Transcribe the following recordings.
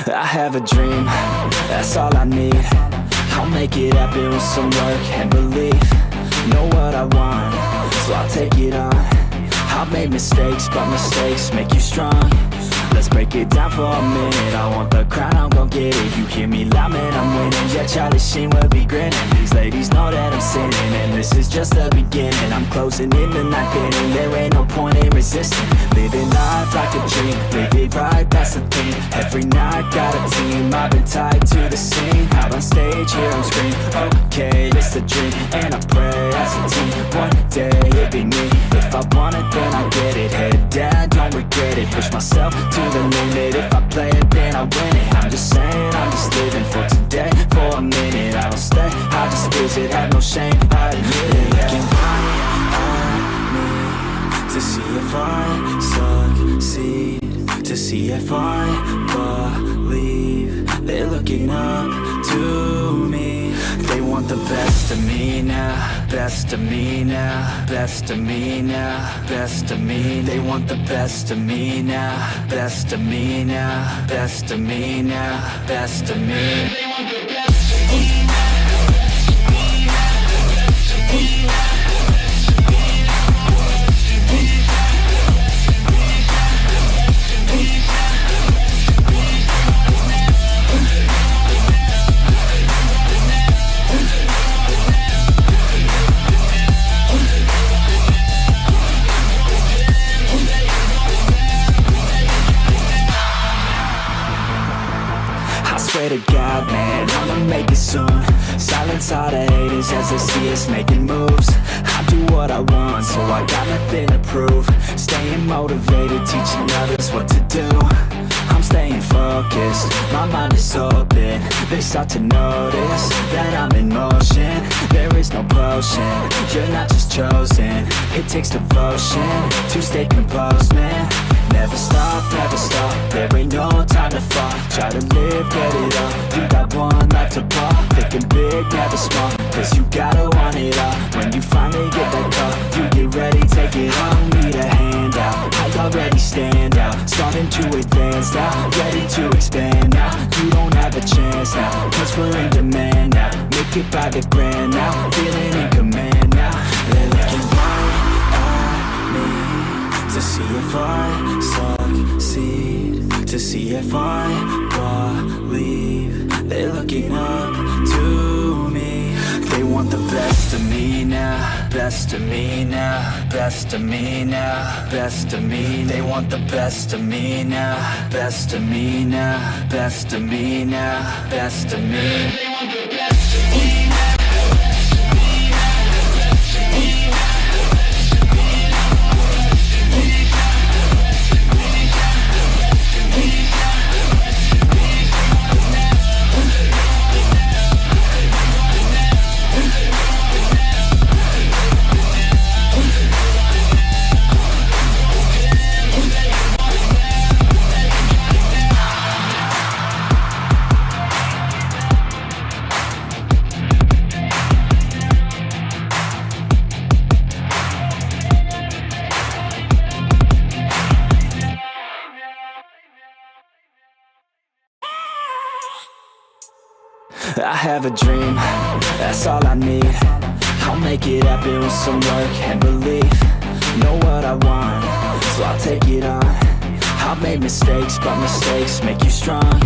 I have a dream, that's all I need. I'll make it happen with some work and belief. Know what I want, so I'll take it on. I've made mistakes, but mistakes make you strong. Let's break it down for a minute. I want the crown, I'm gon' get it. You hear me loud, man, I'm winning. Yeah, Charlie Sheen will be grinning. These ladies know that I'm sinning, and this is just the beginning. I'm closing in the ninth inning. There ain't no point in resisting. Living life like a dream, live it right, that's the thing. Every night, got a team, I've been tied to the scene. Out on stage, here I'm screaming, okay, it's a dream. And I pray as a team, one day it'll be me. If I want it, then I get it. Head down, don't regret it. Push myself to the limit. If I play it, then I win it. I'm just saying, I'm just living for today. For a minute, I don't stay, I just visit. Have no shame, I admit it. Looking right at me to see if I succeed, to see if I believe. They're looking up to me. They want the best of me now, best of me now, best of me now, best of me. They want the best of me now, best of me now, best of me now, best of me. They want the best of me now. Swear to God, man, I'ma make it soon. Silence all the haters as they see us making moves. I do what I want, so I got nothing to prove. Staying motivated, teaching others what to do. I'm staying focused, my mind is open. They start to notice that I'm in motion. There is no potion, you're not just chosen. It takes devotion to stay composed, man. Never stop, there ain't no time to fall. Try to live, get it up, you got one life to ball. Thinking big, never small, cause you gotta want it all. When you finally get that call, you get ready, take it on. Need a handout, I already stand out. Starting to advance now, ready to expand now. You don't have a chance now, cause we're in demand now. Make it by the grand now, feeling in command now. They're looking right at me to see if I succeed, to see if I believe. They're looking up to me. They want the best of me now, best of me now, best of me now, best of me. They want the best of me now, best of me now, best of me now, best of me. They want the best of me now. I have a dream, that's all I need. I'll make it happen with some work and belief. Know what I want, so I'll take it on. I've made mistakes, but mistakes make you strong.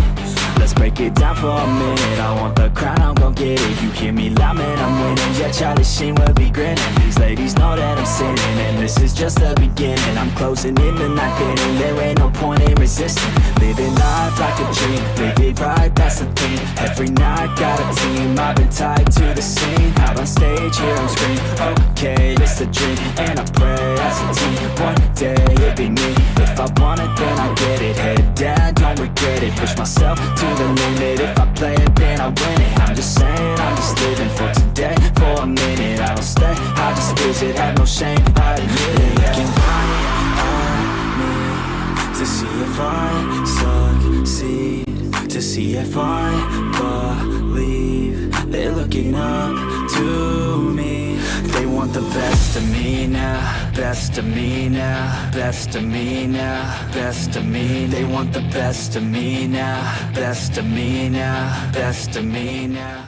Let's break it down for a minute. I want the crown, I'm gon' get it. You hear me loud, man, I'm winning. Yeah, Charlie Sheen will be grinning. These ladies know that I'm sinning, and this is just the beginning. I'm closing in the ninth inning. There ain't no point in resisting. Living life like a dream, live it right, that's the thing. Every night, got a team, I've been tied to the scene. Out on stage, here I'm screaming, okay, it's a dream. And I pray as a team, one day it'll be me. If I want it, then I get it. Head down, don't regret it. Push myself to the limit. If I play it, then I win it. I'm just saying, I'm just living for today. For a minute, I don't stay, I just visit. Have no shame, I admit it. Looking right at me to see if I succeed, to see if I believe. They're looking up to to me. They want the best of me now, best of me now, best of me now, best of me. They want the best of me now, best of me now, best of me now.